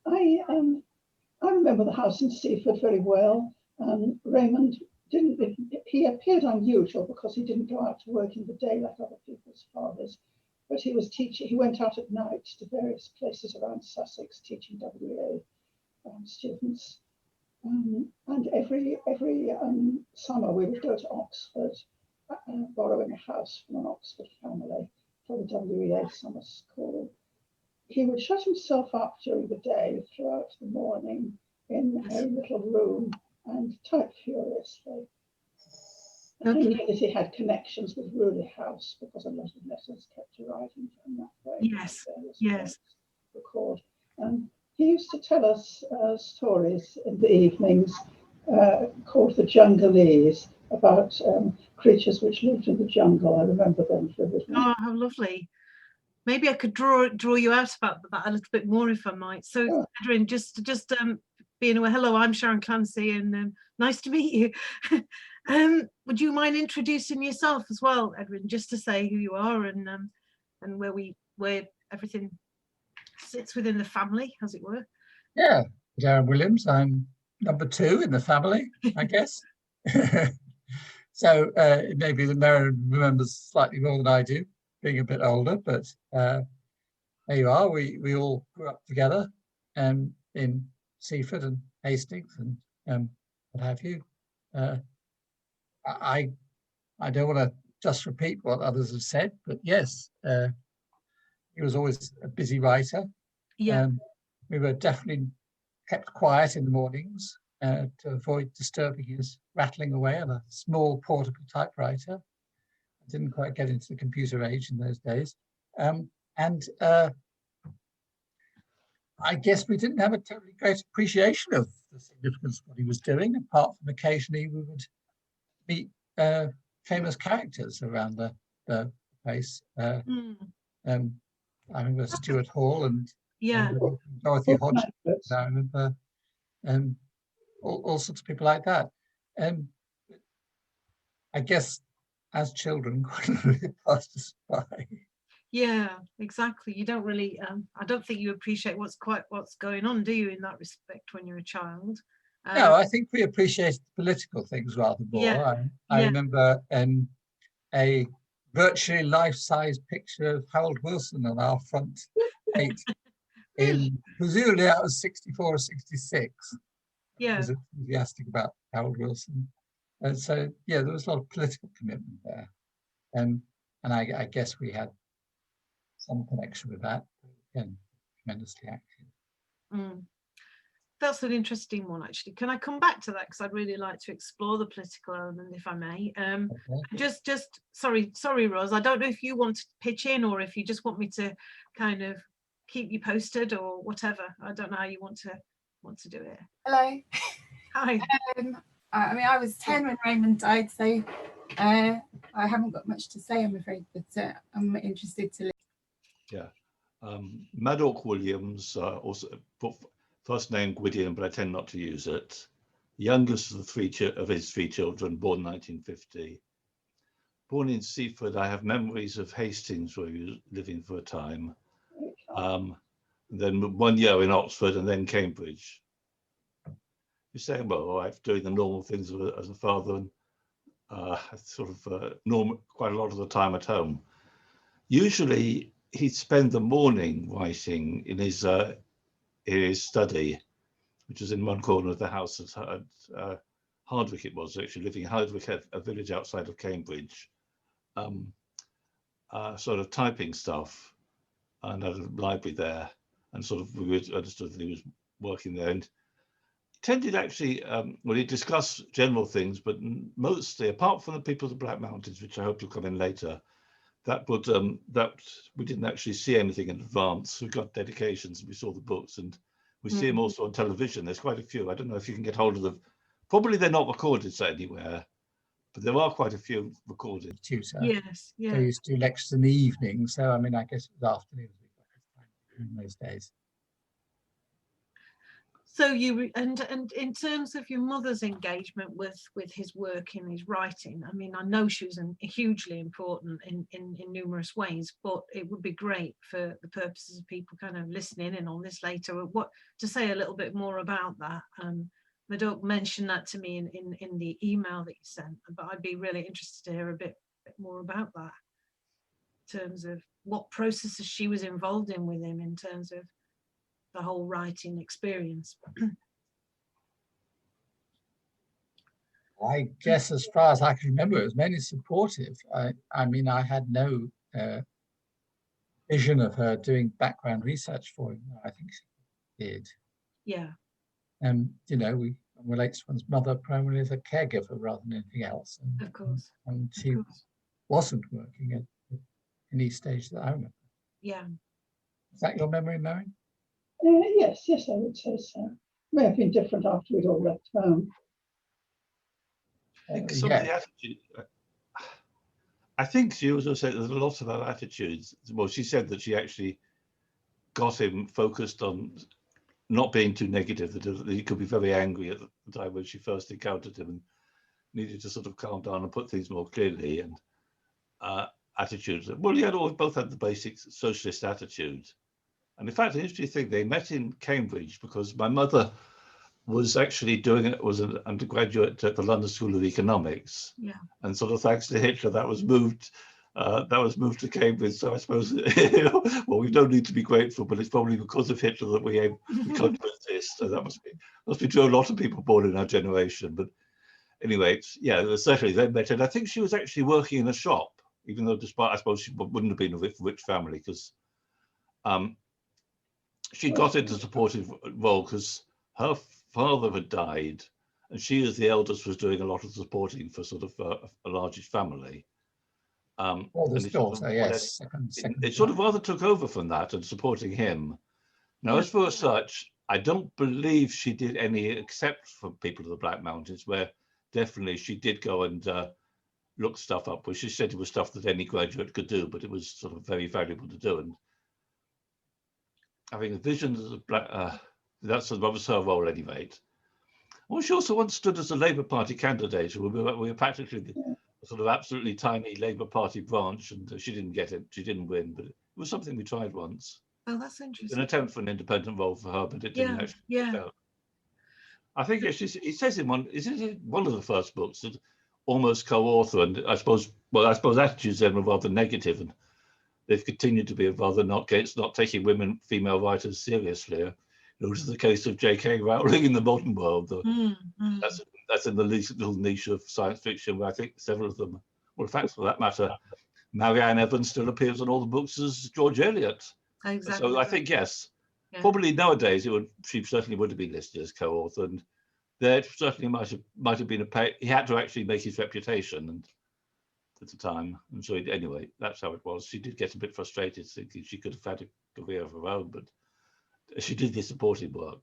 I remember the house in Seaford very well. Raymond he appeared unusual because he didn't go out to work in the day like other people's fathers, but he was teaching. He went out at night to various places around Sussex teaching WA students. And every summer we would go to Oxford, borrowing a house from an Oxford family for the WEA summer school. He would shut himself up during the day throughout the morning in a little room and type furiously. Okay. He knew that he had connections with Rewley House because a lot of letters kept arriving from that way. Yes, yes. Record. He used to tell us stories in the evenings called the Junglese, about creatures which lived in the jungle. I remember them vividly. Oh, how lovely. Maybe I could draw you out about that a little bit more if I might. So, oh. Ederyn, just being aware, hello, I'm Sharon Clancy, and nice to meet you. Would you mind introducing yourself as well, Ederyn, just to say who you are and where everything sits within the family, as it were? Yeah, Ederyn Williams. I'm number 2 in the family, I guess. So maybe the Merryn remembers slightly more than I do, being a bit older, but there you are. We all grew up together in Seaford and Hastings and what have you. I don't want to just repeat what others have said, but yes, he was always a busy writer. Yeah. We were definitely kept quiet in the mornings to avoid disturbing his rattling away on a small portable typewriter. I didn't quite get into the computer age in those days. I guess we didn't have a totally great appreciation of the significance of what he was doing, apart from occasionally we would meet famous characters around the place. I remember Stuart Hall and Dorothy Hodgson. I remember all sorts of people like that. I guess as children, it passed us by. Yeah, exactly. You don't really, I don't think you appreciate what's going on, do you, in that respect when you're a child? No, I think we appreciate political things rather more. Yeah. I remember a virtually life-size picture of Harold Wilson on our front gate in, presumably that was 64 or 66. Yeah. I was enthusiastic about Harold Wilson. And so, yeah, there was a lot of political commitment there. And I guess we had some connection with that, again, tremendously active. That's an interesting one, actually. Can I come back to that? Because I'd really like to explore the political element, if I may. Okay. Just sorry, Ros. I don't know if you want to pitch in or if you just want me to kind of keep you posted or whatever. I don't know how you want to do it. Hello. Hi. I mean, I was 10 when Raymond died, so I haven't got much to say, I'm afraid, but I'm interested to listen. Yeah. Madawc Williams, also first name Gwydion, but I tend not to use it. Youngest of his 3 children, born 1950. Born in Seaford, I have memories of Hastings, where he was living for a time. Then 1 year in Oxford and then Cambridge. You're saying, well, I'm doing the normal things as a father and quite a lot of the time at home. Usually he'd spend the morning writing in his study, which was in one corner of the house at Hardwick. It was actually living in Hardwick, a village outside of Cambridge, sort of typing stuff, and had a library there, and sort of we understood that he was working there. And tended actually, he discussed general things, but mostly, apart from the people of the Black Mountains, which I hope will come in later, that we didn't actually see anything in advance. We got dedications and we saw the books, and we see them also on television. There's quite a few. I don't know if you can get hold of them. Probably they're not recorded anywhere, but there are quite a few recorded. Tutor. Yes, yeah. They used to do lectures in the evening, so I mean, I guess it was afternoons in those days. So and in terms of your mother's engagement with his work and his writing, I mean, I know she was hugely important in numerous ways, but it would be great for the purposes of people kind of listening in on this later, what to say a little bit more about that. Madawc mentioned that to me in the email that you sent, but I'd be really interested to hear a bit more about that, in terms of what processes she was involved in with him, in terms of the whole writing experience. I guess as far as I can remember, it was mainly supportive. I mean, I had no vision of her doing background research for him. I think she did. Yeah. And, you know, we relate to one's mother primarily as a caregiver rather than anything else. Of course. And she wasn't working at any stage that I remember. Yeah. Is that your memory, Merryn? Yes, I would say so. May have been different after we'd all left home. I think some of the attitude. I think she also said there's a lot of her attitudes. Well, she said that she actually got him focused on not being too negative, that he could be very angry at the time when she first encountered him and needed to sort of calm down and put things more clearly. And attitudes. Well, both had the basic socialist attitudes. And in fact, an interesting thing, they met in Cambridge because my mother was actually was an undergraduate at the London School of Economics. Yeah. And sort of thanks to Hitler, that was moved to Cambridge. So I suppose, well, we don't need to be grateful, but it's probably because of Hitler that we come to exist. So that must be true of a lot of people born in our generation. But anyway, yeah, certainly they met. And I think she was actually working in a shop, even though despite, I suppose she wouldn't have been a rich family, because she got into a supportive role because her father had died and she, as the eldest, was doing a lot of supporting for sort of a largish family. Oldest daughter, yes. It sort of rather took over from that and supporting him. Now, as for such, I don't believe she did any except for People of the Black Mountains, where definitely she did go and look stuff up, which she said it was stuff that any graduate could do, but it was sort of very valuable to do. And having a vision as a black, that was her role, at any rate. Well, she also once stood as a Labour Party candidate. We were practically the sort of absolutely tiny Labour Party branch, and she didn't get it. She didn't win, but it was something we tried once. Oh, that's interesting. An attempt for an independent role for her, but it didn't actually work out. I think it says in one of the first books that almost co-author, and I suppose attitudes then were rather negative, and they've continued to be rather not taking female writers seriously. Which is the case of J.K. Rowling in the modern world. That's in the little niche of science fiction, where I think several of them, well, in fact, for that matter, Marianne Evans still appears on all the books as George Eliot. Exactly. So I think, yes, probably nowadays she certainly would have been listed as co-author, and there certainly might have been he had to actually make his reputation and at the time. And so anyway, that's how it was. She did get a bit frustrated thinking she could have had a career of her own, but she did the supporting work.